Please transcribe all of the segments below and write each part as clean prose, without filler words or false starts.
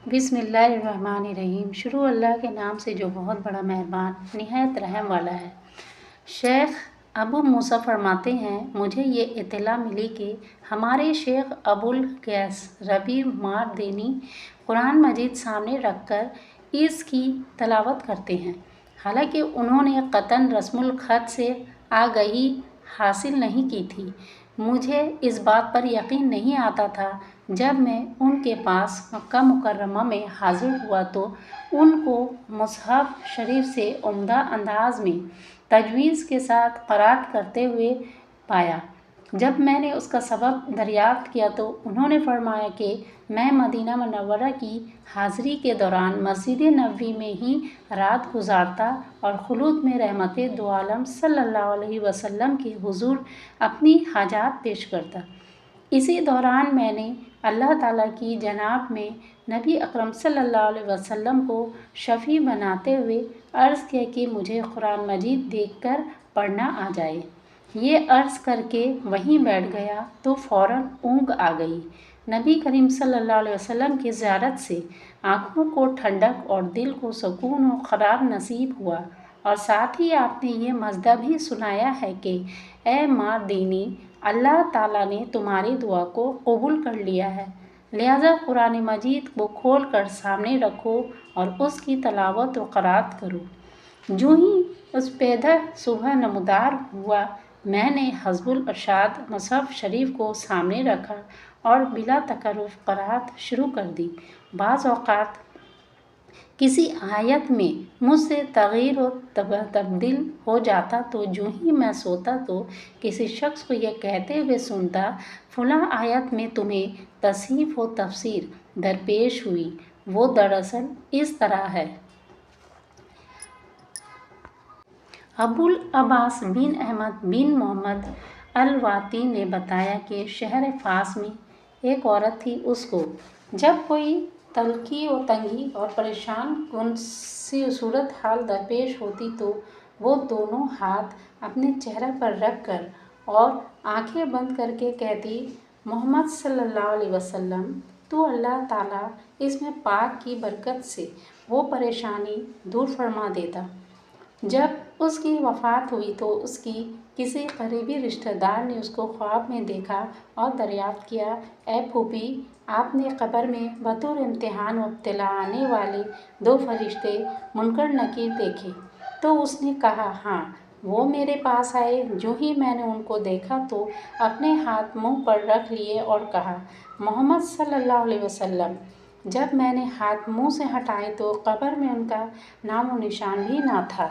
बिस्मिल्लाहिर्रहमानिर्रहीम। शुरू अल्लाह के नाम से जो बहुत बड़ा मेहरबान निहायत रहम वाला है। शेख अबू मूसा फरमाते हैं, मुझे ये इत्तला मिली कि हमारे शेख अबुल गैस रबी मारदेनी कुरान मजीद सामने रखकर इसकी तलावत करते हैं। हालांकि उन्होंने कतन रस्मुल ख़त से आगही हासिल नहीं की थी। मुझे इस बात पर यकीन नहीं आता था। जब मैं उनके पास मक्का मुकर्रमा में हाजिर हुआ तो उनको मुसहफ शरीफ से उम्दा अंदाज में तजवीज़ के साथ क़राअत करते हुए पाया। जब मैंने उसका सबब दरियाफ़्त किया तो उन्होंने फरमाया कि मैं मदीना मुनव्वरा की हाज़िरी के दौरान मस्जिद नबवी में ही रात गुजारता और खुलूद में रहमत दो आलम सल्लल्लाहु अलैहि वसल्लम के हुज़ूर अपनी हाजात पेश करता। इसी दौरान मैंने अल्लाह ताला की जनाब में नबी अकरम सल्लल्लाहु अलैहि वसल्लम को शफ़ी बनाते हुए अर्ज़ किया कि मुझे कुरान मजीद देखकर पढ़ना आ जाए। ये अर्ज़ करके वहीं बैठ गया तो फ़ौरन ऊँघ आ गई। नबी करीम सल्लल्लाहु अलैहि वसल्लम की ज़ियारत से आँखों को ठंडक और दिल को सुकून और क़रार नसीब हुआ। और साथ ही आपने ये मज़दा भी सुनाया है कि ए मारदीनी, अल्लाह ताला ने तुम्हारी दुआ को कबूल कर लिया है, लिहाजा कुरान मजीद को खोल कर सामने रखो और उसकी तलावत व क़राअत करो। जो ही उस पैदा सुबह नमदार हुआ, मैंने हज़्बुल अरशाद मुसहफ शरीफ को सामने रखा और बिला तकल्लुफ़ क़राअत शुरू कर दी। बाज़ औक़ात किसी आयत में मुझसे तग़यीर व तब्दील हो जाता तो जो ही मैं सोता तो किसी शख्स को यह कहते हुए सुनता, फ़लाँ आयत में तुम्हें तसहीफ़ व तफ़सीर दरपेश हुई, वो दरअसल इस तरह है। अबुल अब्बास बिन अहमद बिन मोहम्मद अल-वाती ने बताया कि शहर फ़ास में एक औरत थी। उसको जब कोई तल्ख़ी व तंगी और परेशान कुन सी सूरत हाल दरपेश होती तो वो दोनों हाथ अपने चेहरे पर रख कर और आंखें बंद करके कहती, मोहम्मद सल्लल्लाहु अलैहि वसल्लम, तो अल्लाह ताला इसमें पाक की बरकत से वो परेशानी दूर फरमा देता। जब उसकी वफ़ात हुई तो उसकी किसी करीबी रिश्तेदार ने उसको ख्वाब में देखा और दरियाफ़्त किया, ए फूफी, आपने कब्र में बतौर इम्तिहान मुब्तला आने वाले दो फरिश्ते मुनकर नकीर देखे? तो उसने कहा, हाँ, वो मेरे पास आए। जो ही मैंने उनको देखा तो अपने हाथ मुंह पर रख लिए और कहा, मोहम्मद सल्लल्लाहु अलैहि वसल्लम। जब मैंने हाथ मुंह से हटाए तो कब्र में उनका नामो निशान भी ना था।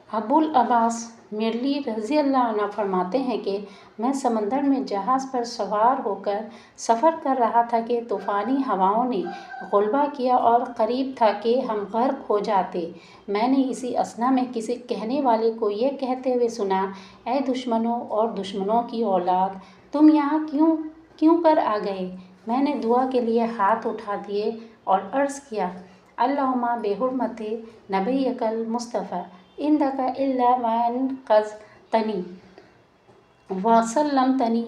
अबुल अब्बास मिरली रज़ी अल्लाह अन्हु फरमाते हैं कि मैं समंदर में जहाज़ पर सवार होकर सफ़र कर रहा था कि तूफ़ानी हवाओं ने ग़लबा किया और करीब था कि हम गर्क हो जाते। मैंने इसी असना में किसी कहने वाले को ये कहते हुए सुना, ए दुश्मनों और दुश्मनों की औलाद, तुम यहाँ क्यों कर आ गए? मैंने दुआ के लिए हाथ उठा दिए और अर्ज़ किया, अल्लाहुम्मा बेहुरमति नबिय्यकल मुस्तफ़ा इंदका इल्ला मान क़ज़तनी वसल्लमतनी।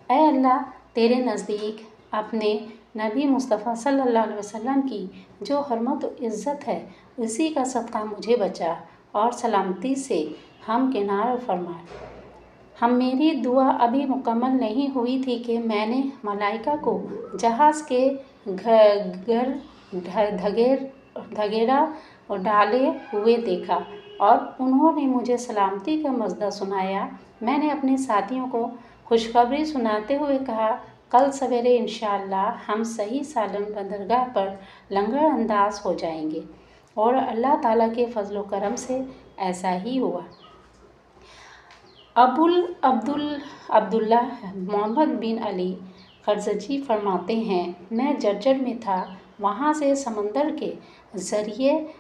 ऐ अल्लाह, तेरे नज़दीक अपने नबी मुस्तफ़ा सल्लल्लाहु अलैहि वसल्लम की जो हरमत व इज़्ज़त है, उसी का सदका मुझे बचा और सलामती से हम किनार फरमा। मेरी दुआ अभी मुकम्मल नहीं हुई थी कि मैंने मलाइका को जहाज़ के धगेरा डाले हुए देखा और उन्होंने मुझे सलामती का मज़दा सुनाया। मैंने अपने साथियों को खुशखबरी सुनाते हुए कहा, कल सवेरे इंशाअल्लाह हम सही सालम बंदरगाह पर लंगर अंदाज हो जाएंगे। और अल्लाह ताला के फजल व करम से ऐसा ही हुआ। अब्दुल्लाह मोहम्मद बिन अली खरजजी फरमाते हैं, मैं जर्जर में था। वहाँ से समंदर के ज़रिए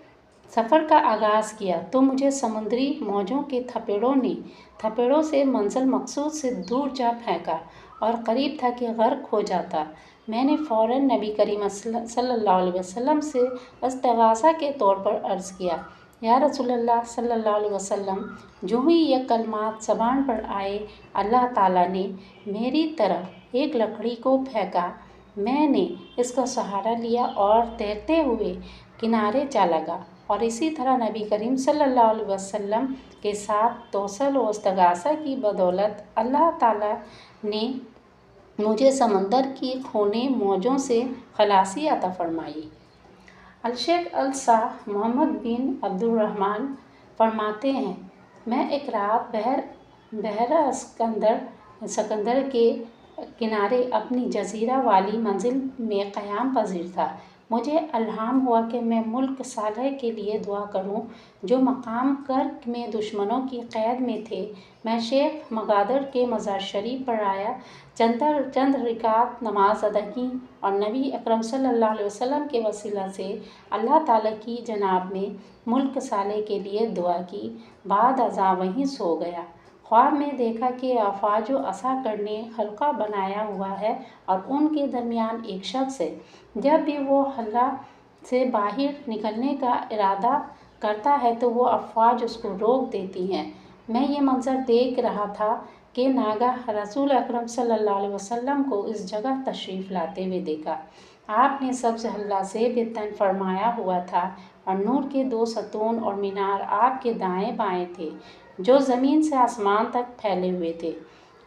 सफ़र का आगाज़ किया तो मुझे समुद्री मौजों के थपेड़ों से मंजिल मकसूद से दूर जा फेंका और करीब था कि गर्क हो जाता। मैंने फ़ौरन नबी करीम सल्लल्लाहु अलैहि वसल्लम से इस्तिग़ासा के तौर पर अर्ज़ किया, या रसूलल्लाह सल्लल्लाहु अलैहि वसल्लम। जो ही ये कलमात ज़बान पर आए, अल्लाह ताला ने मेरी तरफ एक लकड़ी को फेंका। میں نے اس کا سہارا لیا اور تیرتے ہوئے کنارے جا لگا، اور اسی طرح نبی کریم صلی اللہ علیہ وسلم کے ساتھ توسل و استغاثہ کی بدولت اللہ تعالیٰ نے مجھے سمندر کی خونے موجوں سے خلاصی عطا فرمائی۔ الشیخ الشاہ محمد بن عبد الرحمن فرماتے ہیں، میں ایک رات بحیرہ سکندر کے کنارے اپنی جزیرہ والی منزل میں قیام پذیر تھا۔ مجھے الہام ہوا کہ میں ملک صالح کے لیے دعا کروں جو مقام کرک میں دشمنوں کی قید میں تھے۔ میں شیخ مغادر کے مزار شریف پر آیا، چند رکعت نماز ادا کی اور نبی اکرم صلی اللہ علیہ وسلم کے وسیلہ سے اللہ تعالیٰ کی جناب میں ملک صالح کے لیے دعا کی، بعد ازاں وہیں سو گیا۔ خواب میں دیکھا کہ افواج عساکر نے حلقہ بنایا ہوا ہے اور ان کے درمیان ایک شخص ہے۔ جب بھی وہ حلقہ سے باہر نکلنے کا ارادہ کرتا ہے تو وہ افواج اس کو روک دیتی ہیں۔ میں یہ منظر دیکھ رہا تھا کہ ناگہاں رسول اکرم صلی اللہ علیہ وسلم کو اس جگہ تشریف لاتے ہوئے دیکھا۔ آپ نے سبز حلہ سے بے تن فرمایا ہوا تھا اور نور کے 2 ستون اور مینار آپ کے دائیں بائیں تھے جو زمین سے آسمان تک پھیلے ہوئے تھے۔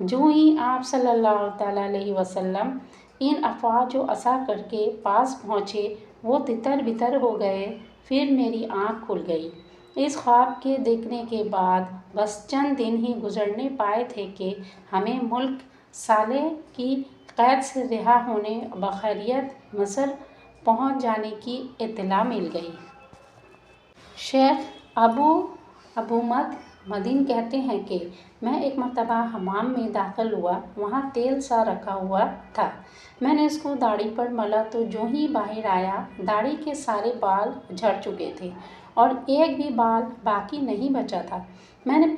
جو ہی آپ صلی اللہ تعالیٰ علیہ وسلم ان افواج عساکر کے پاس پہنچے وہ تتر بتر ہو گئے۔ پھر میری آنکھ کھل گئی۔ اس خواب کے دیکھنے کے بعد بس چند دن ہی گزرنے پائے تھے کہ ہمیں ملک صالح کی قید سے رہا ہونے بخیریت مصر پہنچ جانے کی اطلاع مل گئی۔ شیخ ابو مدین کہتے ہیں کہ میں ایک مرتبہ حمام میں داخل ہوا، وہاں تیل سا رکھا ہوا تھا۔ میں نے اس کو داڑھی پر ملا تو جو ہی باہر آیا داڑھی کے سارے بال جھڑ چکے تھے اور ایک بھی بال باقی نہیں بچا تھا۔ میں نے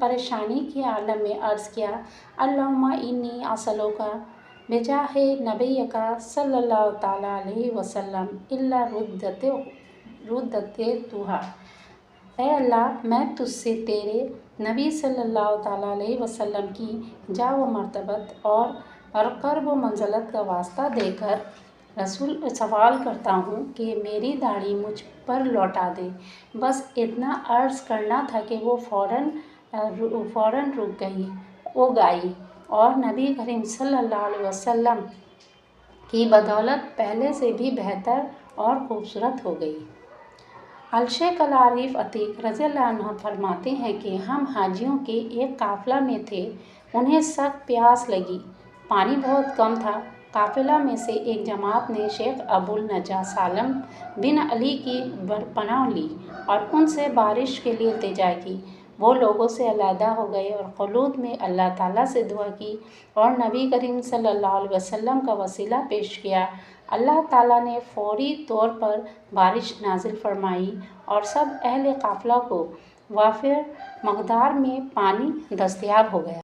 پریشانی کے عالم میں عرض کیا، اللہم انی اسألک بجاہ نبیک صلی اللہ تعالیٰ علیہ وسلم الا رددتھا، اے اللہ میں تجھ سے تیرے نبی صلی اللہ تعالیٰ علیہ وسلم کی جاہ و مرتبت اور قرب و منزلت کا واسطہ دے کر سوال کرتا ہوں کہ میری داڑھی مجھ پر لوٹا دے۔ بس اتنا عرض کرنا تھا کہ وہ فوراً رک گئی اور نبی کریم صلی اللہ علیہ وسلم کی بدولت پہلے سے بھی بہتر اور خوبصورت ہو گئی۔ الشیخ العارف عتیق رضی اللہ عنہ فرماتے ہیں کہ ہم حاجیوں کے ایک قافلہ میں تھے، انہیں سخت پیاس لگی، پانی بہت کم تھا۔ قافلہ میں سے ایک جماعت نے شیخ ابو النجا سالم بن علی کی پناہ لی اور ان سے بارش کے لیے التجا کی۔ وہ لوگوں سے علیحدہ ہو گئے اور قنوت میں اللہ تعالیٰ سے دعا کی اور نبی کریم صلی اللہ علیہ وسلم کا وسیلہ پیش کیا۔ اللہ تعالیٰ نے فوری طور پر بارش نازل فرمائی اور سب اہل قافلہ کو وافر مقدار میں پانی دستیاب ہو گیا۔